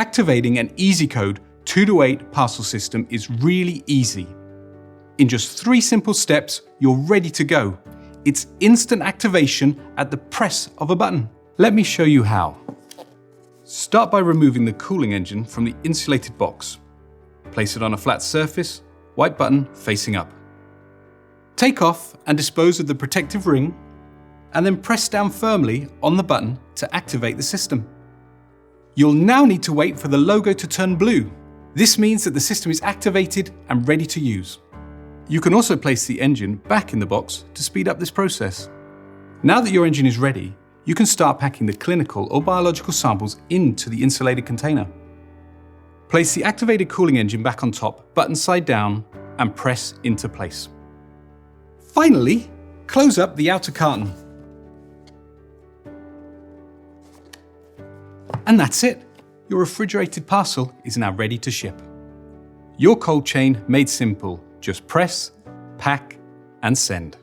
Activating an Ezcode 2-to-8 parcel system is really easy. In just 3 simple steps, you're ready to go. It's instant activation at the press of a button. Let me show you how. Start by removing the cooling engine from the insulated box. Place it on a flat surface, white button facing up. Take off and dispose of the protective ring, and then press down firmly on the button to activate the system. You'll now need to wait for the logo to turn blue. This means that the system is activated and ready to use. You can also place the engine back in the box to speed up this process. Now that your engine is ready, you can start packing the clinical or biological samples into the insulated container. Place the activated cooling engine back on top, button side down, and press into place. Finally, close up the outer carton. And that's it. Your refrigerated parcel is now ready to ship. Your cold chain made simple. Just press, pack, and send.